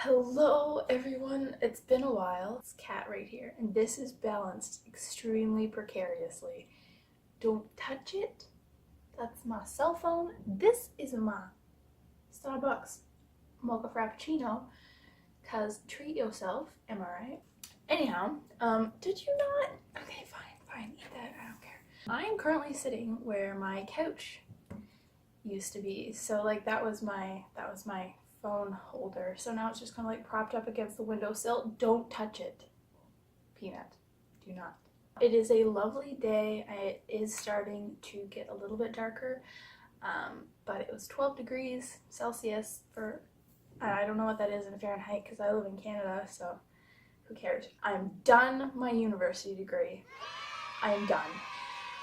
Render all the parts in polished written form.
Hello everyone, it's been a while. It's Kat right here, and this is balanced extremely precariously. Don't touch it. That's my cell phone. This is my Starbucks mocha frappuccino, cause treat yourself, am I right? Anyhow, did you not? Okay, fine, eat that, I don't care. I am currently sitting where my couch used to be, so like that was my phone holder, so now it's just kind of like propped up against the windowsill. Don't touch it, Peanut, do not. It is a lovely day. It is starting to get a little bit darker, but it was 12 degrees Celsius for, I don't know what that is in Fahrenheit because I live in Canada, so who cares. I'm done my university degree. I am done.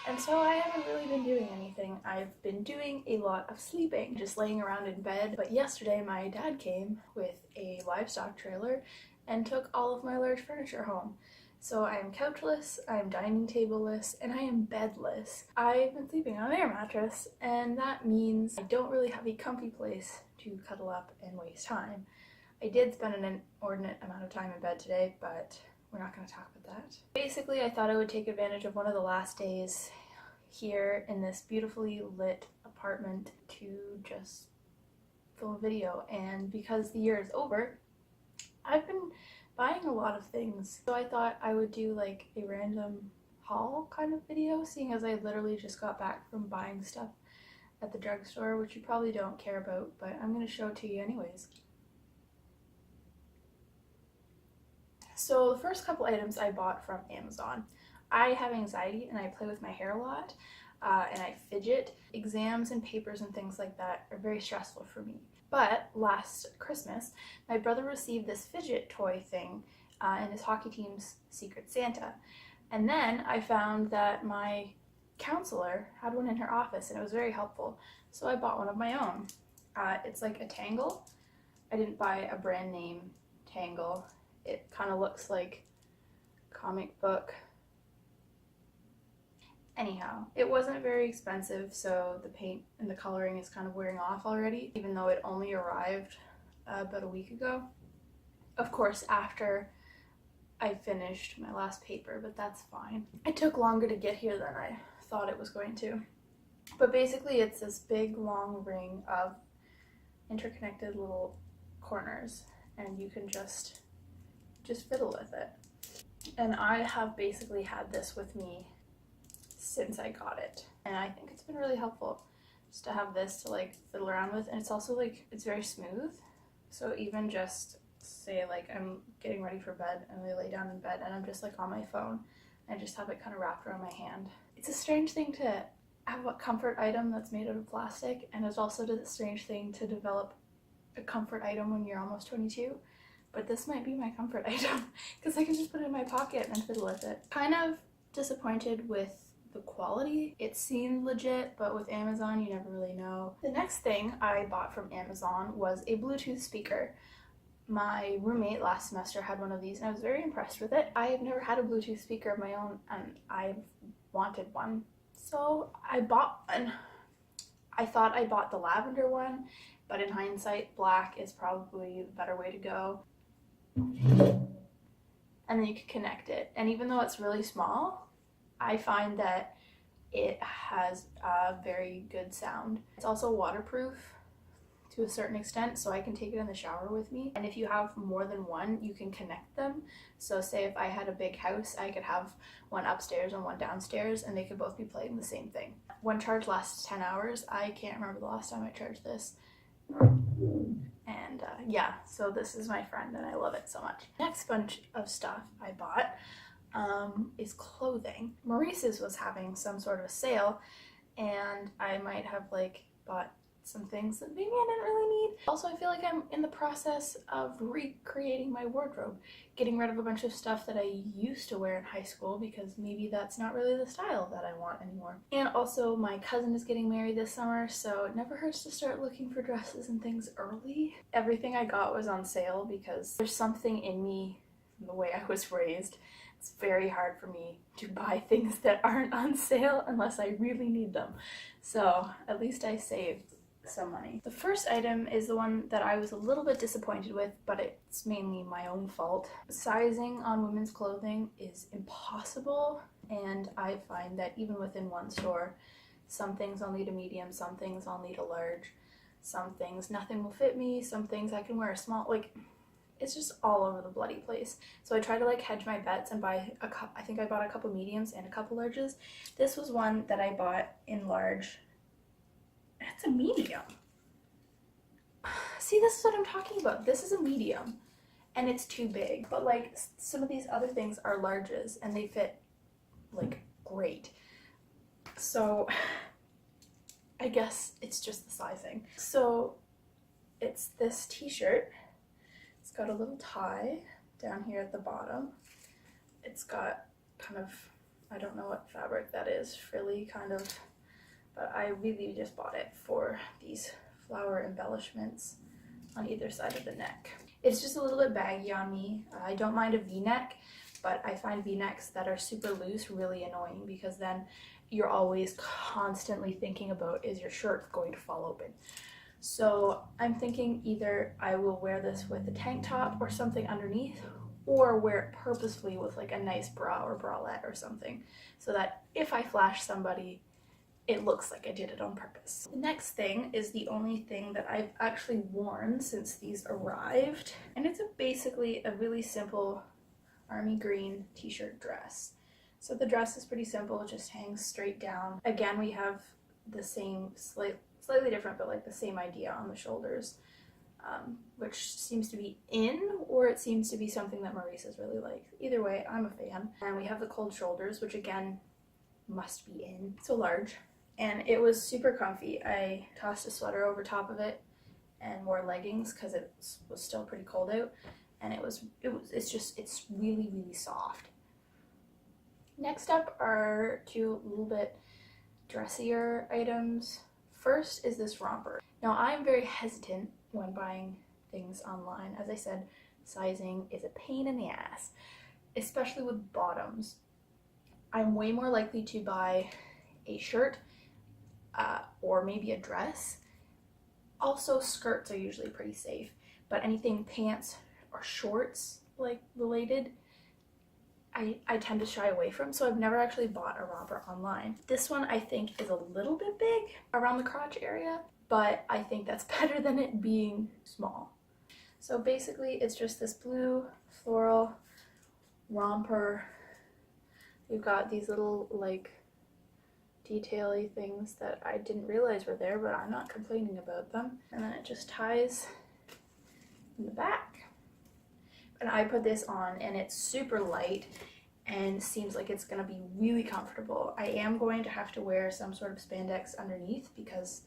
And so I haven't really been doing anything. I've been doing a lot of sleeping, just laying around in bed. But yesterday my dad came with a livestock trailer and took all of my large furniture home. So I am couchless, I am dining tableless, and I am bedless. I've been sleeping on an air mattress, and that means I don't really have a comfy place to cuddle up and waste time. I did spend an inordinate amount of time in bed today, but we're not going to talk about that. Basically, I thought I would take advantage of one of the last days here in this beautifully lit apartment to just film a video, and because the year is over, I've been buying a lot of things, so I thought I would do like a random haul kind of video, seeing as I literally just got back from buying stuff at the drugstore, which you probably don't care about, but I'm going to show it to you anyways. So the first couple items I bought from Amazon. I have anxiety and I play with my hair a lot, and I fidget. Exams and papers and things like that are very stressful for me. But last Christmas, my brother received this fidget toy thing in his hockey team's Secret Santa. And then I found that my counselor had one in her office and it was very helpful. So I bought one of my own. It's like a Tangle. I didn't buy a brand name Tangle. It kind of looks like comic book. Anyhow, it wasn't very expensive, so the paint and the coloring is kind of wearing off already, even though it only arrived about a week ago. Of course, after I finished my last paper, but that's fine. It took longer to get here than I thought it was going to. But basically, it's this big long ring of interconnected little corners, and you can just fiddle with it. And I have basically had this with me since I got it, and I think it's been really helpful just to have this to like fiddle around with. And it's also like, it's very smooth, so even just say like I'm getting ready for bed and I lay down in bed and I'm just like on my phone and just have it kind of wrapped around my hand. It's a strange thing to have a comfort item that's made out of plastic, and it's also a strange thing to develop a comfort item when you're almost 22. But this might be my comfort item because I can just put it in my pocket and fiddle with it. Kind of disappointed with the quality. It seemed legit, but with Amazon you never really know. The next thing I bought from Amazon was a Bluetooth speaker. My roommate last semester had one of these and I was very impressed with it. I have never had a Bluetooth speaker of my own and I've wanted one, so I bought one. I thought I bought the lavender one, but in hindsight black is probably the better way to go. And then you can connect it, and even though it's really small, I find that it has a very good sound. It's also waterproof to a certain extent, so I can take it in the shower with me. And if you have more than one, you can connect them. So say if I had a big house, I could have one upstairs and one downstairs, and they could both be playing the same thing. One charge lasts 10 hours. I can't remember the last time I charged this. And yeah, so this is my friend and I love it so much. Next bunch of stuff I bought is clothing. Maurices was having some sort of a sale, and I might have like bought some things that maybe I didn't really need. Also, I feel like I'm in the process of recreating my wardrobe, getting rid of a bunch of stuff that I used to wear in high school because maybe that's not really the style that I want anymore. And also my cousin is getting married this summer, so it never hurts to start looking for dresses and things early. Everything I got was on sale because there's something in me from the way I was raised. It's very hard for me to buy things that aren't on sale unless I really need them. So at least I saved some money. The first item is the one that I was a little bit disappointed with, but it's mainly my own fault. Sizing on women's clothing is impossible, and I find that even within one store, some things I'll need a medium, some things I'll need a large, some things nothing will fit me, some things I can wear a small, like, it's just all over the bloody place. So I try to like hedge my bets and buy a cup. I think I bought a couple mediums and a couple larges. This was one that I bought in large. It's a medium. See, this is what I'm talking about. This is a medium and it's too big, but like some of these other things are larges and they fit like great. So I guess it's just the sizing. So it's this t-shirt. It's got a little tie down here at the bottom. It's got kind of, I don't know what fabric that is, frilly kind of, but I really just bought it for these flower embellishments on either side of the neck. It's just a little bit baggy on me. I don't mind a v-neck, but I find v-necks that are super loose really annoying because then you're always constantly thinking about, is your shirt going to fall open? So I'm thinking either I will wear this with a tank top or something underneath, or wear it purposefully with like a nice bra or bralette or something, so that if I flash somebody, it looks like I did it on purpose. The next thing is the only thing that I've actually worn since these arrived, and it's basically a really simple army green t-shirt dress. So the dress is pretty simple, it just hangs straight down. Again, we have the same, slightly different, but like the same idea on the shoulders, which seems to be in, or it seems to be something that Maurices really likes. Either way, I'm a fan. And we have the cold shoulders, which again, must be in. So large. And it was super comfy. I tossed a sweater over top of it and wore leggings because it was still pretty cold out. And it's really, really soft. Next up are two little bit dressier items. First is this romper. Now I'm very hesitant when buying things online. As I said, sizing is a pain in the ass, especially with bottoms. I'm way more likely to buy a shirt or maybe a dress. Also, skirts are usually pretty safe, but anything pants or shorts like related, I tend to shy away from, so I've never actually bought a romper online. This one I think is a little bit big around the crotch area, but I think that's better than it being small. So basically it's just this blue floral romper. You've got these little like detail-y things that I didn't realize were there, but I'm not complaining about them. And then it just ties in the back. And I put this on and it's super light and seems like it's gonna be really comfortable. I am going to have to wear some sort of spandex underneath because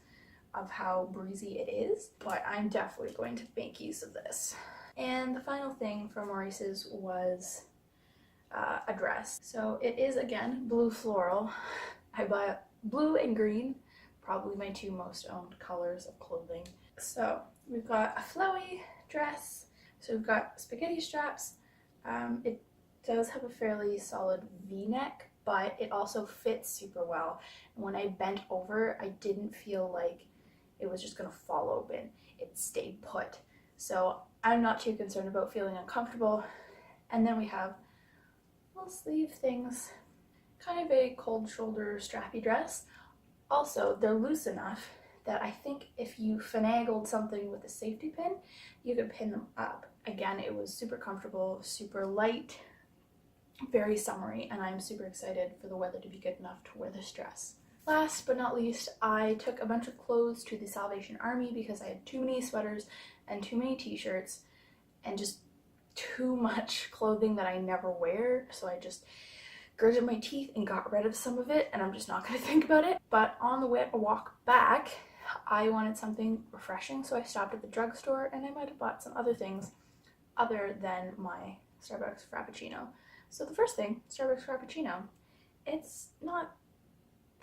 of how breezy it is, but I'm definitely going to make use of this. And the final thing from Maurice's was a dress. So it is again blue floral. I buy blue and green, probably my two most owned colors of clothing. So we've got a flowy dress. So we've got spaghetti straps. It does have a fairly solid V-neck, but it also fits super well. And when I bent over, I didn't feel like it was just gonna fall open. It stayed put. So I'm not too concerned about feeling uncomfortable. And then we have little sleeve things, kind of a cold shoulder strappy dress. Also, they're loose enough that I think if you finagled something with a safety pin, you could pin them up. Again, it was super comfortable, super light, very summery, and I'm super excited for the weather to be good enough to wear this dress. Last but not least, I took a bunch of clothes to the Salvation Army because I had too many sweaters and too many t-shirts and just too much clothing that I never wear, so I just gritted my teeth and got rid of some of it, and I'm just not going to think about it. But on the walk back, I wanted something refreshing, so I stopped at the drugstore and I might have bought some other things other than my Starbucks Frappuccino. So the first thing, Starbucks Frappuccino. It's not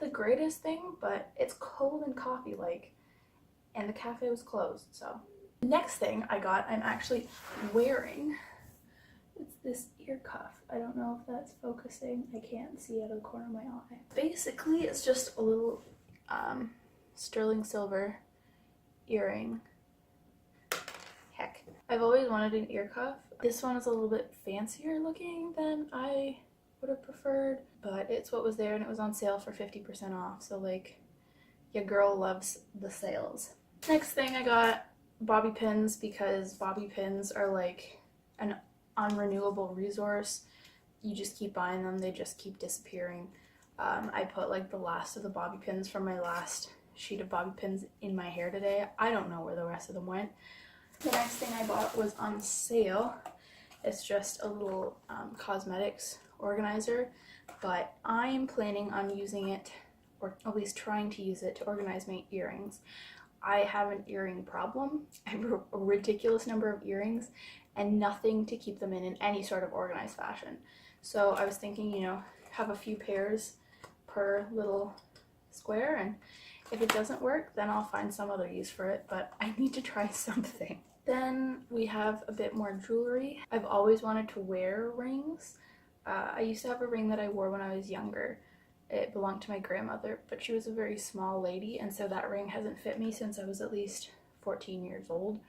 the greatest thing, but it's cold and coffee-like, and the cafe was closed, so. The next thing I got, I'm actually wearing. It's this ear cuff. I don't know if that's focusing. I can't see out of the corner of my eye. Basically, it's just a little sterling silver earring. Heck. I've always wanted an ear cuff. This one is a little bit fancier looking than I would have preferred, but it's what was there and it was on sale for 50% off. So like, your girl loves the sales. Next thing I got bobby pins, because bobby pins are like an unrenewable resource. You just keep buying them, they just keep disappearing. I put like the last of the bobby pins from my last sheet of bobby pins in my hair today. I don't know where the rest of them went. The next thing I bought was on sale. It's just a little cosmetics organizer, but I'm planning on using it, or at least trying to use it, to organize my earrings. I have an earring problem. I have a ridiculous number of earrings and nothing to keep them in any sort of organized fashion. So I was thinking, you know, have a few pairs per little square, and if it doesn't work, then I'll find some other use for it, but I need to try something. Then we have a bit more jewelry. I've always wanted to wear rings. I used to have a ring that I wore when I was younger. It belonged to my grandmother, but she was a very small lady, and so that ring hasn't fit me since I was at least 14 years old.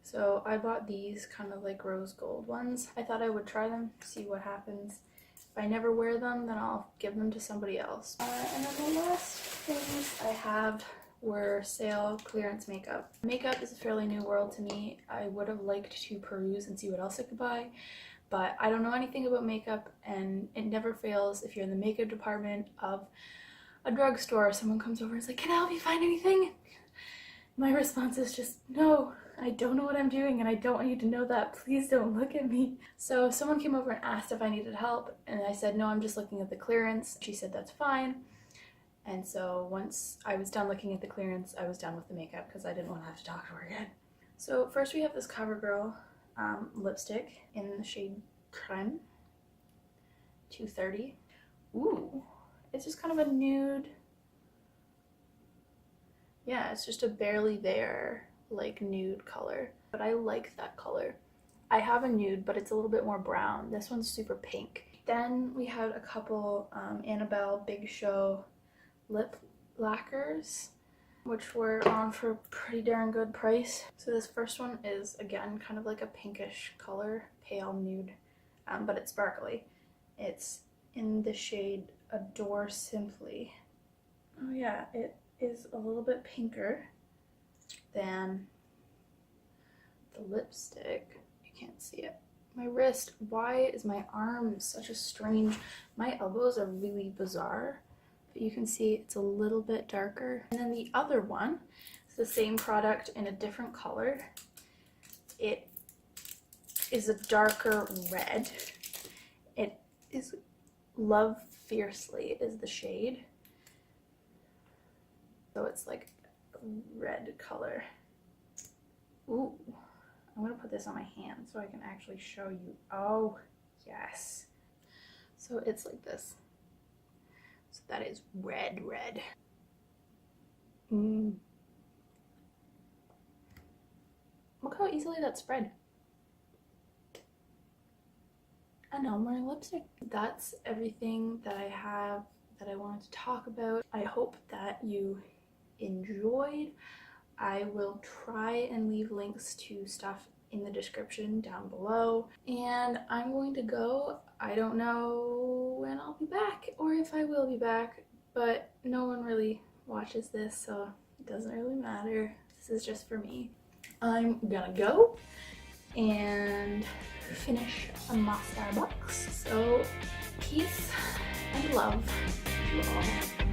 So I bought these kind of like rose gold ones. I thought I would try them, see what happens. If I never wear them, then I'll give them to somebody else. And then the last things I have were sale clearance makeup. Makeup is a fairly new world to me. I would have liked to peruse and see what else I could buy, but I don't know anything about makeup, and it never fails if you're in the makeup department of a drugstore. Someone comes over and is like, "Can I help you find anything?" My response is just, "No, I don't know what I'm doing and I don't want you to know that. Please don't look at me." So someone came over and asked if I needed help, and I said, "No, I'm just looking at the clearance." She said that's fine. And so once I was done looking at the clearance, I was done with the makeup because I didn't want to have to talk to her again. So first we have this CoverGirl lipstick in the shade Creme 230. Ooh, it's just kind of a nude. Yeah, it's just a barely there like nude color, but I like that color. I have a nude, but it's a little bit more brown. This one's super pink. Then we had a couple Annabelle Big Show lip lacquers, which were on for a pretty darn good price. So this first one is again kind of like a pinkish color, pale nude, but it's sparkly. It's in the shade Adore Simply. Oh yeah, it is a little bit pinker than the lipstick. You can't see it. My wrist, why is my arm such a strange, my elbows are really bizarre. You can see it's a little bit darker. And then the other one is the same product in a different color. It is a darker red. It is Love Fiercely is the shade. So it's like a red color. Ooh, I'm gonna put this on my hand so I can actually show you. Oh, yes. So it's like this. So that is red. Look how easily that spread. And now I'm wearing lipstick. That's everything that I have that I wanted to talk about. I hope that you enjoyed. I will try and leave links to stuff in the description down below. And I'm going to go. I don't know when I'll be back or if I will be back, but no one really watches this, so it doesn't really matter. This is just for me. I'm gonna go and finish my Starbucks. So peace and love to all.